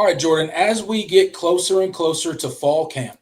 All right, Jordan, as we get closer and closer to fall camp,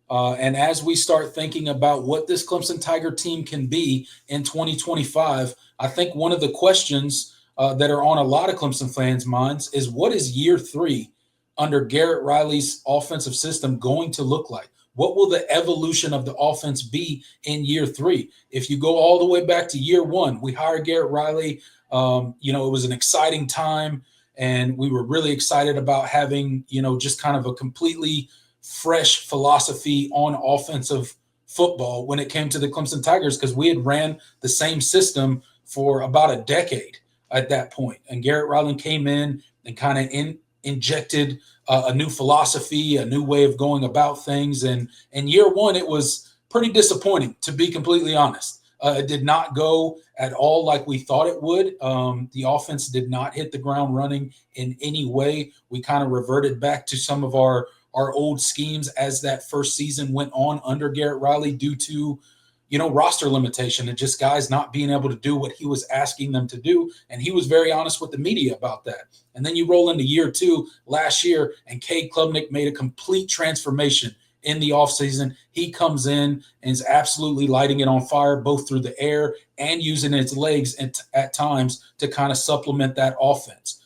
and as we start thinking about what this Clemson Tiger team can be in 2025, I think one of the questions that are on a lot of Clemson fans' minds is what is year three under Garrett Riley's offensive system going to look like? What will the evolution of the offense be in year three? If you go all the way back to year one, we hired Garrett Riley. It was an exciting time, and we were really excited about having, just kind of a completely fresh philosophy on offensive football when it came to the Clemson Tigers because we had ran the same system for about a decade at that point. And Garrett Riley came in and kind of injected a new philosophy, a new way of going about things. And in year one, it was pretty disappointing, to be completely honest. It did not go at all like we thought it would. The offense did not hit the ground running in any way. We kind of reverted back to some of our old schemes as that first season went on under Garrett Riley due to, roster limitation and just guys not being able to do what he was asking them to do. And he was very honest with the media about that. And then you roll into year two last year, and Cade Klubnik made a complete transformation in the offseason. He comes in and is absolutely lighting it on fire, both through the air and using its legs at times to kind of supplement that offense.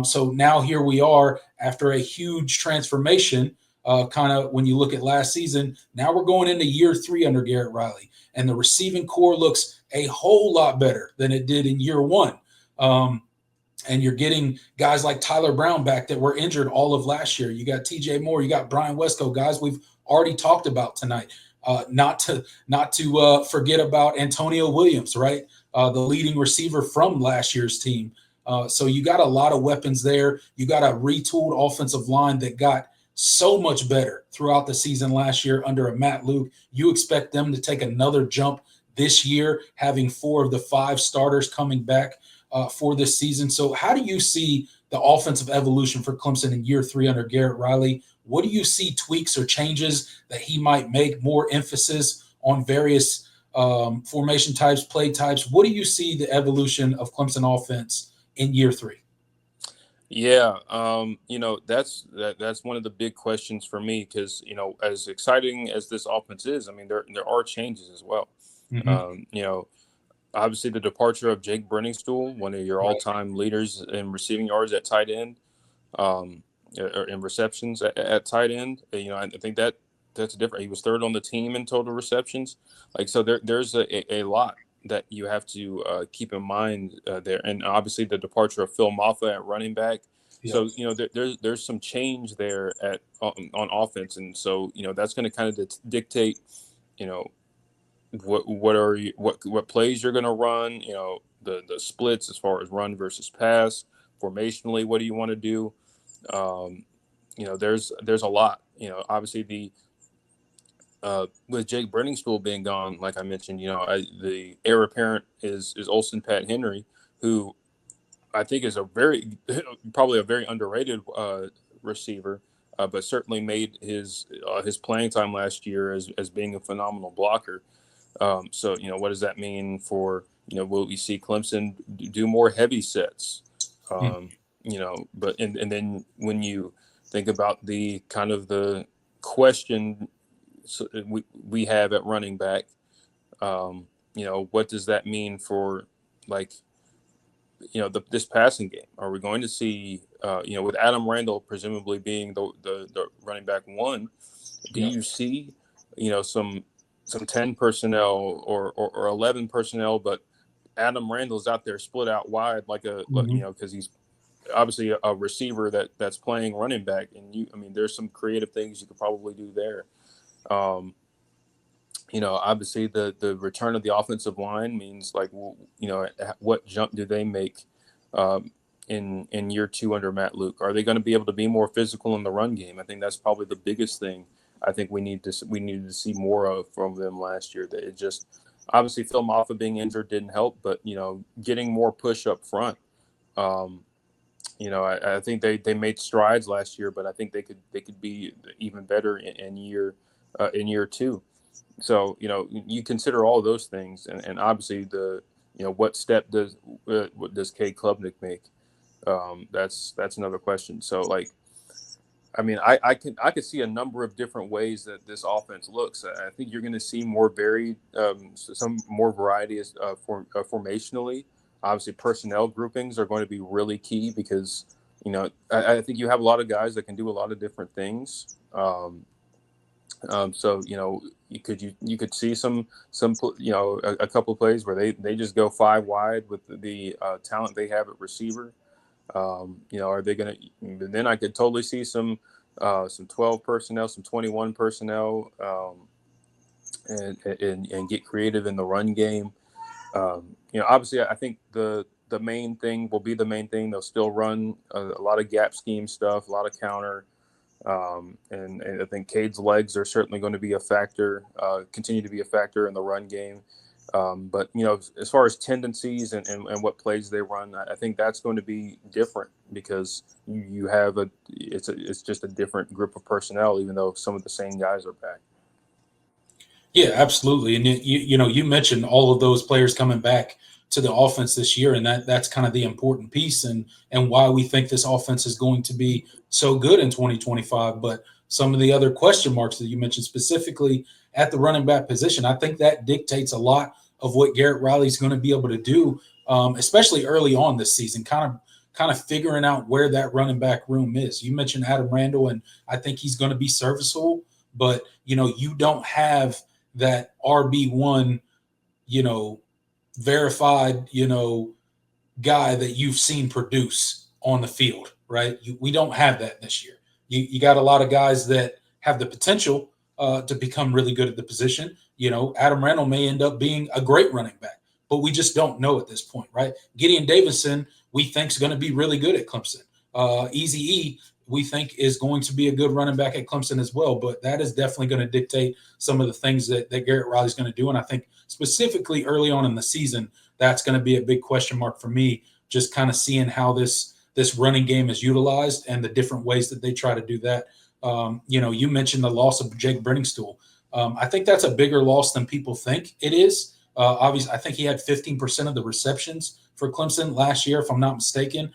So now here we are after a huge transformation, kind of when you look at last season. Now we're going into year three under Garrett Riley, and the receiving core looks a whole lot better than it did in year one. And you're getting guys like Tyler Brown back that were injured all of last year. You got TJ Moore, you got Brian Wesco, guys we've already talked about tonight. Not to forget about Antonio Williams, right? The leading receiver from last year's team. So you got a lot of weapons there. You got a retooled offensive line that got so much better throughout the season last year under a Matt Luke. You expect them to take another jump this year, having 4 of the 5 starters coming back for this season. So how do you see the offensive evolution for Clemson in year 3 under Garrett Riley? What do you see tweaks or changes that he might make, more emphasis on various formation types, play types? What do you see the evolution of Clemson offense in year 3? Yeah, that's one of the big questions for me because, as exciting as this offense is, I mean, there are changes as well. Mm-hmm. Obviously the departure of Jake Brenningstool, one of your all-time leaders in receiving yards at tight end, or in receptions at tight end. I think that's different. He was 3rd on the team in total receptions. So there's a lot that you have to keep in mind there. And obviously the departure of Phil Mafah at running back. Yep. So, there's some change there on offense. And so, that's going to kind of dictate, what plays you're going to run, the splits as far as run versus pass, formationally, what do you want to do? There's a lot, obviously with Jake Brenningstool being gone, like I mentioned, the heir apparent is Olsen Pat Henry, who I think is probably a very underrated receiver, but certainly made his playing time last year as being a phenomenal blocker. So, what does that mean for, will we see Clemson do more heavy sets? But and then when you think about the kind of the question we have at running back, what does that mean for this passing game? Are we going to see, with Adam Randall presumably being the running back 1, do you see, some 10 personnel or 11 personnel, but Adam Randall's out there split out wide because he's obviously a receiver that's playing running back, and there's some creative things you could probably do there. Obviously the return of the offensive line means what jump do they make in year 2 under Matt Luke? Are they going to be able to be more physical in the run game? I think that's probably the biggest thing. I think we needed to see more of from them last year. That it just obviously Phil Mafah being injured didn't help, but getting more push up front. I think they made strides last year, but I think they could be even better in year 2. So you consider all those things, and obviously what step does Cade Klubnik make? That's another question. So I mean, I could see a number of different ways that this offense looks. I think you're going to see more varied, some more variety formationally. Obviously, personnel groupings are going to be really key because I think you have a lot of guys that can do a lot of different things. So you could see some a couple of plays where they just go five wide with the talent they have at receiver. Are they going to? Then I could totally see some 12 personnel, some 21 personnel, and get creative in the run game. Obviously, I think the main thing will be the main thing. They'll still run a lot of gap scheme stuff, a lot of counter. And I think Cade's legs are certainly going to be a factor, continue to be a factor in the run game. But as far as tendencies and what plays they run, I think that's going to be different because you have it's just a different group of personnel, even though some of the same guys are back. Yeah, absolutely. And you mentioned all of those players coming back to the offense this year, and that's kind of the important piece and why we think this offense is going to be so good in 2025. But some of the other question marks that you mentioned specifically at the running back position, I think that dictates a lot of what Garrett Riley's going to be able to do, especially early on this season, kind of figuring out where that running back room is. You mentioned Adam Randall, and I think he's going to be serviceable, but you don't have that RB1, verified, guy that you've seen produce on the field, right? We don't have that this year. You got a lot of guys that have the potential to become really good at the position. Adam Randall may end up being a great running back, but we just don't know at this point, right? Gideon Davison, we think is going to be really good at Clemson. Easy E, we think is going to be a good running back at Clemson as well, but that is definitely going to dictate some of the things that Garrett Riley's going to do. And I think specifically early on in the season, that's going to be a big question mark for me, just kind of seeing how this running game is utilized and the different ways that they try to do that. You mentioned the loss of Jake Brenningstool. I think that's a bigger loss than people think it is. Obviously, I think he had 15% of the receptions for Clemson last year, if I'm not mistaken.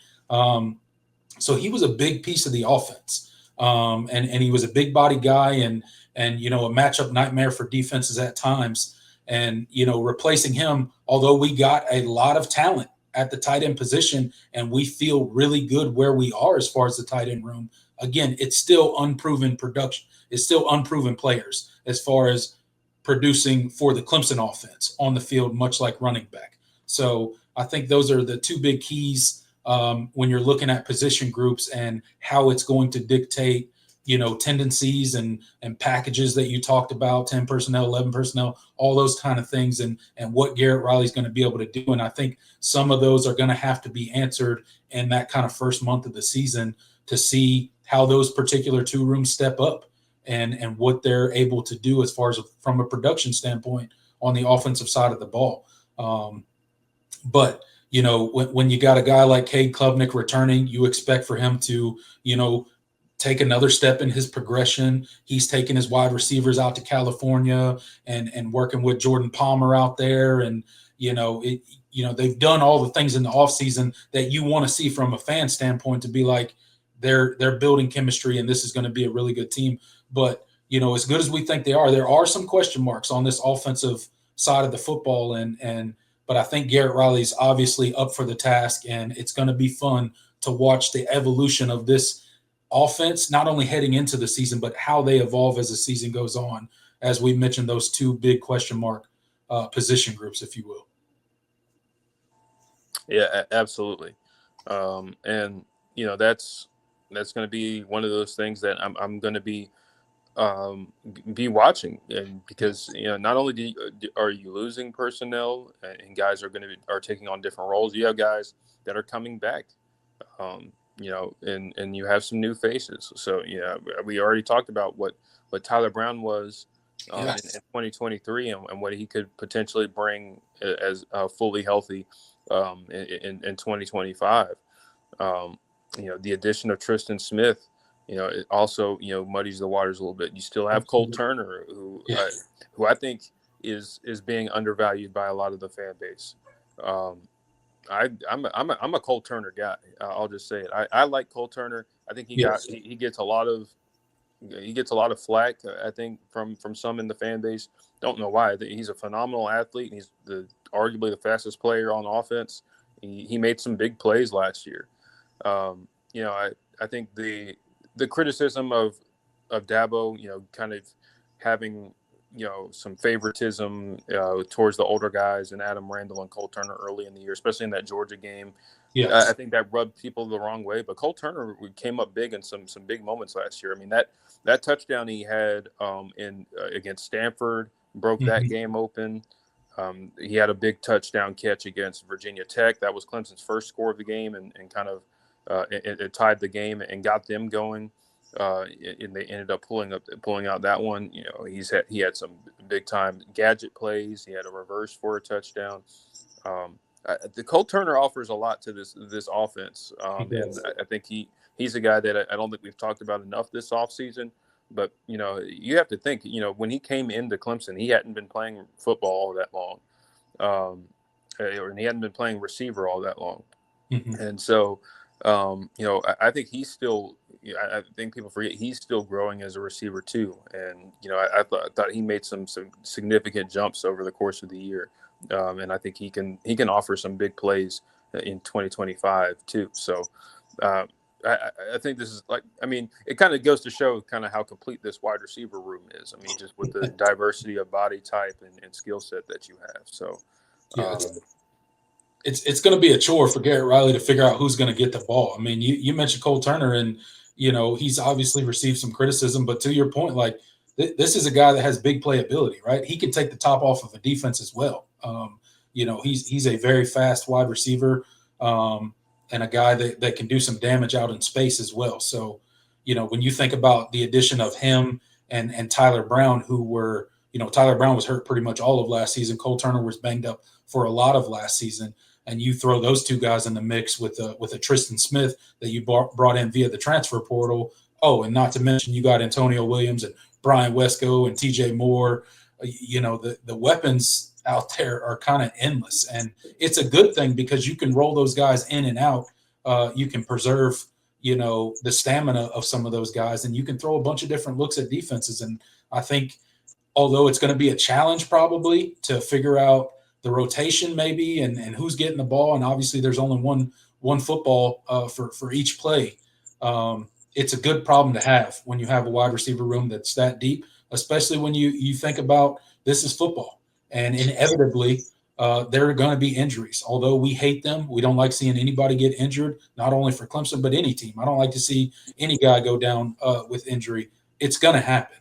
So he was a big piece of the offense, and he was a big body guy, and a matchup nightmare for defenses at times. And replacing him, although we got a lot of talent at the tight end position, and we feel really good where we are as far as the tight end room. Again, it's still unproven production. It's still unproven players as far as producing for the Clemson offense on the field, much like running back. So I think those are the two big keys when you're looking at position groups and how it's going to dictate, tendencies and packages that you talked about, 10 personnel, 11 personnel, all those kind of things, and what Garrett Riley's going to be able to do. And I think some of those are going to have to be answered in that kind of first month of the season to see how those particular two rooms step up and what they're able to do as far as from a production standpoint on the offensive side of the ball. But when you got a guy like Cade Klubnik returning, you expect for him to, take another step in his progression. He's taking his wide receivers out to California and working with Jordan Palmer out there. And, they've done all the things in the offseason that you want to see from a fan standpoint to be like, they're building chemistry and this is going to be a really good team. But, as good as we think they are, there are some question marks on this offensive side of the football. But I think Garrett Riley's obviously up for the task, and it's going to be fun to watch the evolution of this offense, not only heading into the season, but how they evolve as the season goes on, as we mentioned, those two big question mark position groups, if you will. Yeah, absolutely. And that's going to be one of those things that I'm going to be watching, and because not only are you losing personnel and guys are taking on different roles, you have guys that are coming back, and you have some new faces. So we already talked about what Tyler Brown was in 2023 and what he could potentially bring as fully healthy in 2025 the addition of Tristan Smith, it also, muddies the waters a little bit. You still have Cole Turner, who I think is being undervalued by a lot of the fan base. I'm a Cole Turner guy. I'll just say it. I like Cole Turner. I think Yes. he gets a lot of flack. I think from some in the fan base. Don't know why. He's a phenomenal athlete. He's arguably the fastest player on offense. He made some big plays last year. I think the criticism of Dabo, kind of having some favoritism towards the older guys and Adam Randall and Cole Turner early in the year, especially in that Georgia game. Yes. I think that rubbed people the wrong way. But Cole Turner came up big in some big moments last year. I mean, that touchdown he had in against Stanford broke that game open. He had a big touchdown catch against Virginia Tech. That was Clemson's first score of the game, and kind of it tied the game and got them going. And they ended up pulling out that one. He had some big time gadget plays. He had a reverse for a touchdown. The Cole Turner offers a lot to this offense, and I think he's a guy that I don't think we've talked about enough this offseason. But you have to think, when he came into Clemson, he hadn't been playing football all that long, and he hadn't been playing receiver all that long, and so I think he's still. I think people forget he's still growing as a receiver too, and I thought he made some significant jumps over the course of the year. And I think he can offer some big plays in 2025 too. So I think this is it kind of goes to show kind of how complete this wide receiver room is. I mean, just with the diversity of body type and skill set that you have. So it's going to be a chore for Garrett Riley to figure out who's going to get the ball. I mean, you mentioned Cole Turner, and he's obviously received some criticism, but to your point, this is a guy that has big playability, right? He can take the top off of a defense as well. He's a very fast wide receiver, and a guy that can do some damage out in space as well. So, when you think about the addition of him and Tyler Brown, who were, Tyler Brown was hurt pretty much all of last season. Cole Turner was banged up for a lot of last season. And you throw those two guys in the mix with a Tristan Smith that you brought in via the transfer portal. Oh, and not to mention you got Antonio Williams and Brian Wesco and TJ Moore. The weapons out there are kind of endless, and it's a good thing because you can roll those guys in and out. You can preserve, the stamina of some of those guys, and you can throw a bunch of different looks at defenses. And I think, although it's going to be a challenge probably to figure out the rotation maybe and who's getting the ball, and obviously there's only one football for each play. It's a good problem to have when you have a wide receiver room that's that deep, especially when you think about this is football, and inevitably there are going to be injuries. Although we hate them, we don't like seeing anybody get injured, not only for Clemson, but any team. I don't like to see any guy go down with injury. It's going to happen.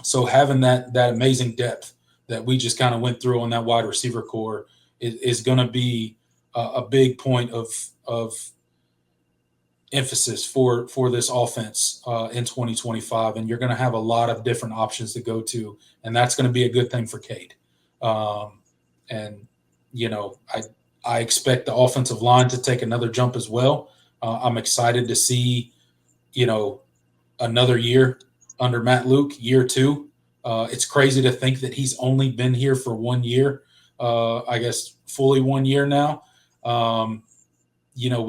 So having that amazing depth that we just kind of went through on that wide receiver core is going to be a big point of emphasis for this offense in 2025. And you're going to have a lot of different options to go to, and that's going to be a good thing for Cade. And I expect the offensive line to take another jump as well. I'm excited to see, another year under Matt Luke, year 2. It's crazy to think that he's only been here for 1 year, I guess fully 1 year now. When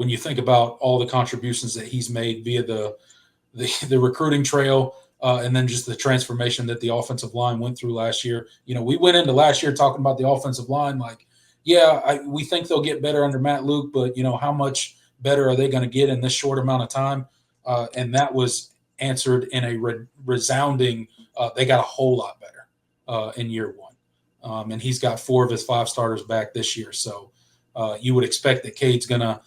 you think about all the contributions that he's made via the recruiting trail, and then just the transformation that the offensive line went through last year. We went into last year talking about the offensive line we think they'll get better under Matt Luke, but how much better are they going to get in this short amount of time? And that was answered in a resounding they got a whole lot better in year 1. And he's got 4 of his 5 starters back this year. So you would expect that Cade's going to,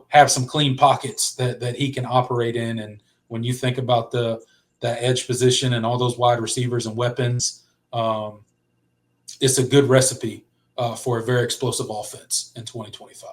have some clean pockets that he can operate in. And when you think about the edge position and all those wide receivers and weapons, it's a good recipe for a very explosive offense in 2025.